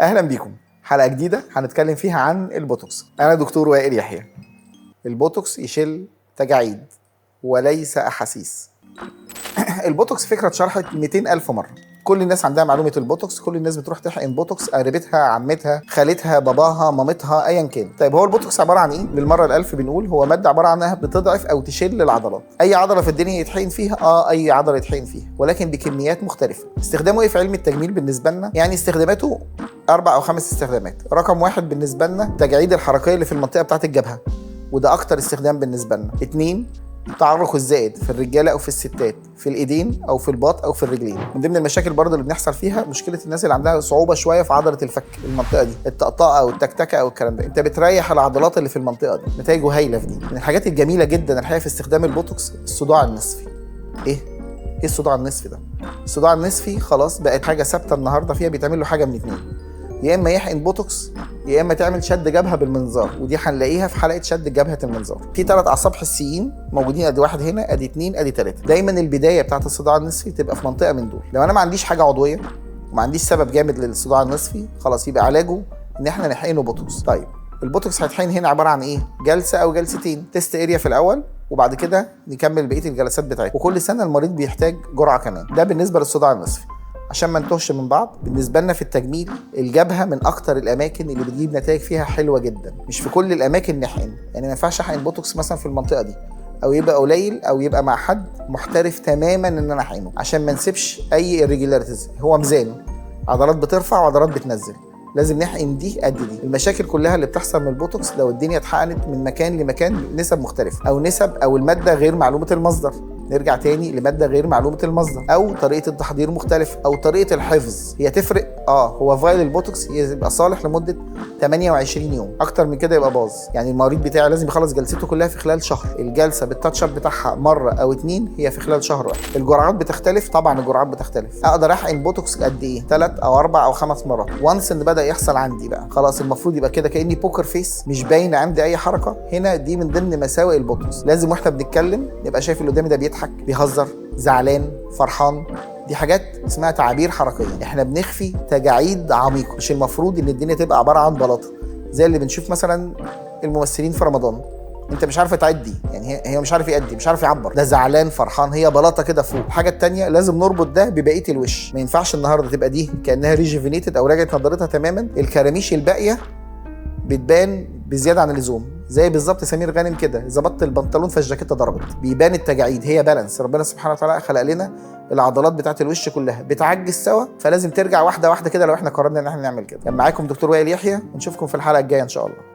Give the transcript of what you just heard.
اهلا بيكم. حلقه جديده هنتكلم فيها عن البوتوكس. انا دكتور وائل يحيى. البوتوكس يشيل تجاعيد وليس احاسيس. البوتوكس فكره اتشرحت 200,000 مره. كل الناس عندها معلومه البوتوكس، كل الناس بتروح تحقن بوتوكس، قريبتها، عمتها، خالتها، باباها، مامتها، ايا كان. طيب هو البوتوكس عباره عن ايه؟ للمره الالف بنقول هو ماده عباره عن انها بتضعف او تشل العضلات. اي عضله في الدنيا يتحقن فيها، اي عضله يتحقن فيها، ولكن بكميات مختلفه. استخدامه ايه في علم التجميل بالنسبه لنا؟ يعني استخداماته 4 أو 5 استخدامات. رقم 1 بالنسبه لنا التجاعيد الحركيه اللي في المنطقه بتاعه الجبهه، وده اكتر استخدام بالنسبه لنا. 2 التعرق الزائد في الرجاله او في الستات، في الايدين او في الباط او في الرجلين. من ضمن المشاكل برضه اللي بنحصل فيها مشكله الناس اللي عندها صعوبه شويه في عضله الفك، المنطقه دي، الطقطقه او التكتكه او الكلام ده. انت بتريح العضلات اللي في المنطقه دي، نتائجه هايله في دي. من الحاجات الجميله جدا الحقيقه في استخدام البوتوكس الصداع النصفي. ايه الصداع النصفي ده؟ الصداع النصفي خلاص بقت حاجه ثابته النهارده، فيها بيتعمل له حاجه من اتنين: يا اما يحقن بوتوكس، يا اما تعمل شد جبهه بالمنظار، ودي هنلاقيها في حلقه شد جبهه المنظار. في 3 اعصاب حسيين موجودين، ادي واحد هنا، ادي 2، ادي 3. دايما البدايه بتاعت الصداع النصفي تبقى في منطقه من دول. لو انا ما عنديش حاجه عضويه وما عنديش سبب جامد للصداع النصفي، خلاص يبقى علاجه ان احنا نحقنه بوتوكس. طيب البوتوكس هيتحقن هنا عباره عن ايه؟ جلسه او جلستين، تيست اريا في الاول، وبعد كده نكمل بقيه الجلسات بتاعتنا. وكل سنه المريض بيحتاج جرعه كمان. ده بالنسبه للصداع النصفي. عشان ما نتوهش من بعض، بالنسبه لنا في التجميل الجبهه من اكتر الاماكن اللي بتجيب نتائج فيها حلوه جدا. مش في كل الاماكن نحقن، يعني ما ينفعش احقن بوتوكس مثلا في المنطقه دي، او يبقى قليل، او يبقى مع حد محترف تماما ان انا احقنه، عشان ما نسيبش اي irregularities. هو ميزان، عضلات بترفع وعضلات بتنزل، لازم نحقن دي قد دي. المشاكل كلها اللي بتحصل من البوتوكس لو الدنيا اتحقنت من مكان لمكان نسب مختلفه، او نسب او الماده غير معلومه المصدر. نرجع تاني لماده غير معلومه المصدر، او طريقه التحضير مختلفه، او طريقه الحفظ هي تفرق. هو فايل البوتوكس يبقى صالح لمده 28 يوم، اكتر من كده يبقى باظ. يعني المريض بتاعي لازم يخلص جلسته كلها في خلال شهر. الجلسه بالتاتش اب بتاعها مره او 2 هي في خلال شهر واحد. الجرعات بتختلف، طبعا الجرعات بتختلف. اقدر احقن بوتوكس قد ايه؟ 3 أو 4 أو 5 مرات. وانس ان بدا يحصل عندي بقى خلاص، المفروض يبقى كده كاني بوكر فيس، مش باين عندي اي حركه. هنا دي من ضمن مساوئ البوتوكس. لازم واحنا بنتكلم نبقى شايف اللي قدامي ده بيضحك، بيهزر، زعلان، فرحان. دي حاجات اسمها تعابير حركيه. احنا بنخفي تجاعيد عميقه. مش المفروض ان الدنيا تبقى عباره عن بلاطه زي اللي بنشوف مثلا الممثلين في رمضان. انت مش عارفه تعدي، يعني هي مش عارف يأدي، مش عارف يعبر، ده زعلان فرحان، هي بلاطه كده فوق. الحاجه الثانيه لازم نربط ده ببقيه الوش. ما ينفعش النهارده تبقى دي كانها ريجيفينيتد او رجعت نضارتها تماما، الكراميش الباقيه بتبان بزياده عن اللزوم، زي بالظبط سمير غانم كده، ظبطت البنطلون فالجاكيته ضربت. بيبان التجاعيد. هي بالانس، ربنا سبحانه وتعالى خلق لنا العضلات بتاعه الوش كلها بتعجز سوا، فلازم ترجع واحده واحده كده لو احنا قررنا ان احنا نعمل كده. كان معاكم دكتور وائل يحيى، ونشوفكم في الحلقه الجايه ان شاء الله.